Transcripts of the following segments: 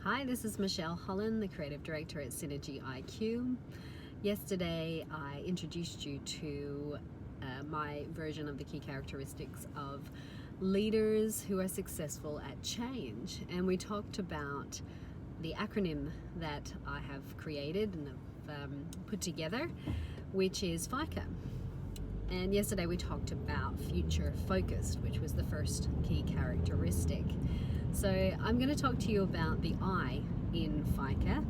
Hi, this is Michelle Holland, the Creative Director at SynergyIQ. Yesterday, I introduced you to my version of the key characteristics of leaders who are successful at change. And we talked about the acronym that I have created and have put together, which is FICA. And yesterday we talked about future focused, which was the first key characteristic. So I'm going to talk to you about the I in FICA.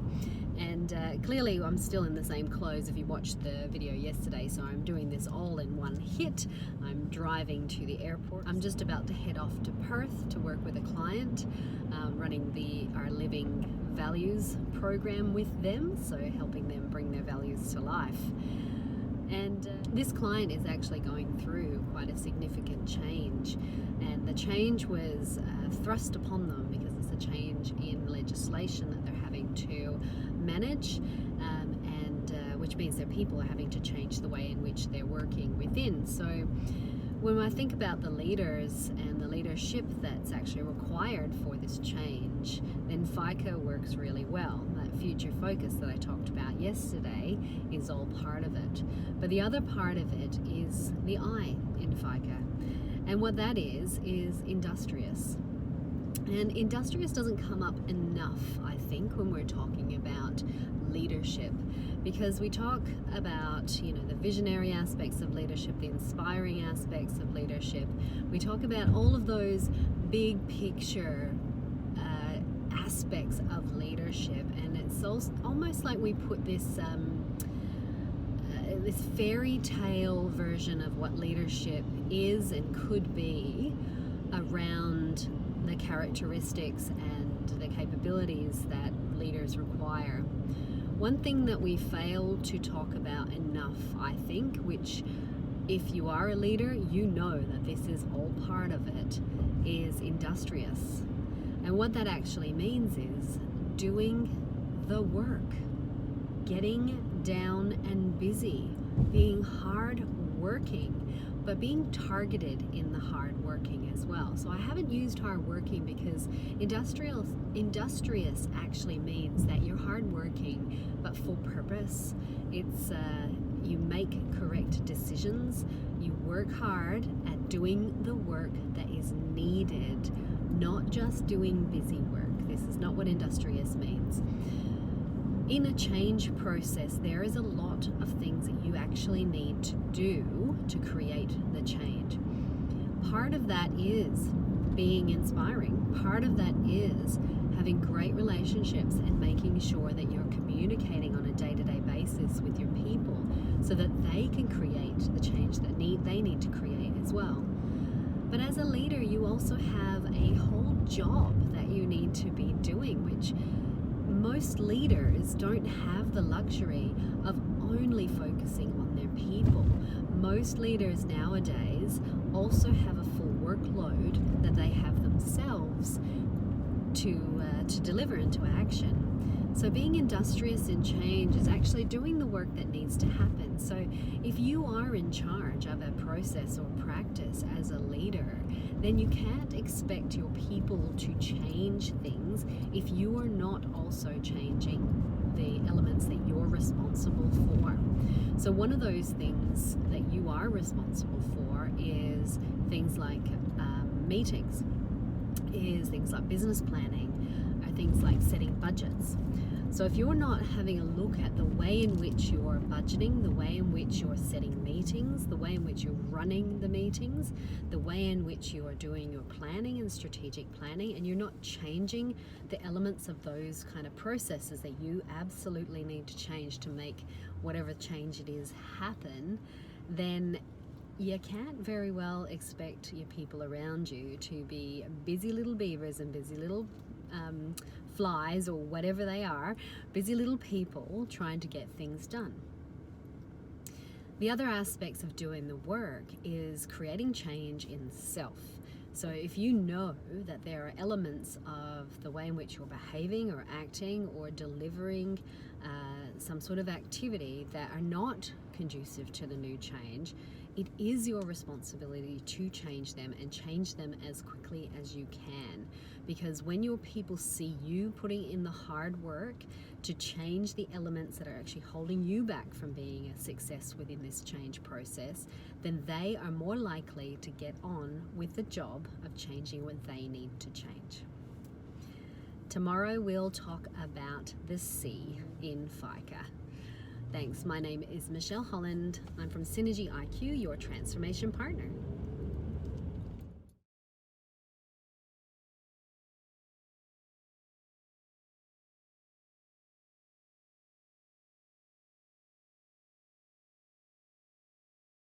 And clearly I'm still in the same clothes if you watched the video yesterday, so I'm doing this all in one hit. I'm driving to the airport. I'm just about to head off to Perth to work with a client, running our Living Values program with them, so helping them bring their values to life. And this client is actually going through quite a significant change, and the change was thrust upon them because it's a change in legislation that they're having to manage, and which means their people are having to change the way in which they're working within. So when I think about the leaders and the leadership that's actually required for this change, then FICA works really well. That future focus that I talked about yesterday is all part of it. But the other part of it is the I in FICA. And what that is Industrious. And Industrious doesn't come up enough, I think, when we're talking about leadership, because we talk about, the visionary aspects of leadership, the inspiring aspects of leadership. We talk about all of those big picture aspects of leadership, and it's almost like we put this this fairy tale version of what leadership is and could be around the characteristics and the capabilities that leaders require. One thing that we fail to talk about enough, I think, which if you are a leader, you know that this is all part of it, is industrious. And what that actually means is doing the work, getting down and busy, being hard working, but being targeted in the hard working as well. So I haven't used hard working because industrious actually means that you're hard working but for purpose. It's you make correct decisions, you work hard at doing the work that is needed, not just doing busy work. This is not what industrious means. In a change process, there is a lot of things that you actually need to do to create the change. Part of that is being inspiring. Part of that is having great relationships and making sure that you're communicating on a day-to-day basis with your people so that they can create the change that they need to create as well. But as a leader, you also have a whole job that you need to be doing, which most leaders don't have the luxury of only focusing on their people. Most leaders nowadays also have a full workload that they have themselves to deliver into action. So being industrious in change is actually doing the work that needs to happen. So if you are in charge of a process or practice as a leader, then you can't expect your people to change things if you are not also changing the elements that you're responsible for. So one of those things that you are responsible for is things like meetings, is things like business planning, are things like setting budgets. So if you're not having a look at the way in which you're budgeting, the way in which you're setting meetings, the way in which you're running the meetings, the way in which you are doing your planning and strategic planning, and you're not changing the elements of those kind of processes that you absolutely need to change to make whatever change it is happen, then you can't very well expect your people around you to be busy little beavers and busy little flies or whatever they are, busy little people trying to get things done. The other aspects of doing the work is creating change in self. So if you know that there are elements of the way in which you're behaving or acting or delivering some sort of activity that are not conducive to the new change, it is your responsibility to change them and change them as quickly as you can. Because when your people see you putting in the hard work to change the elements that are actually holding you back from being a success within this change process, then they are more likely to get on with the job of changing what they need to change. Tomorrow we'll talk about the C in FICA. Thanks. My name is Michelle Holland. I'm from SynergyIQ, your transformation partner.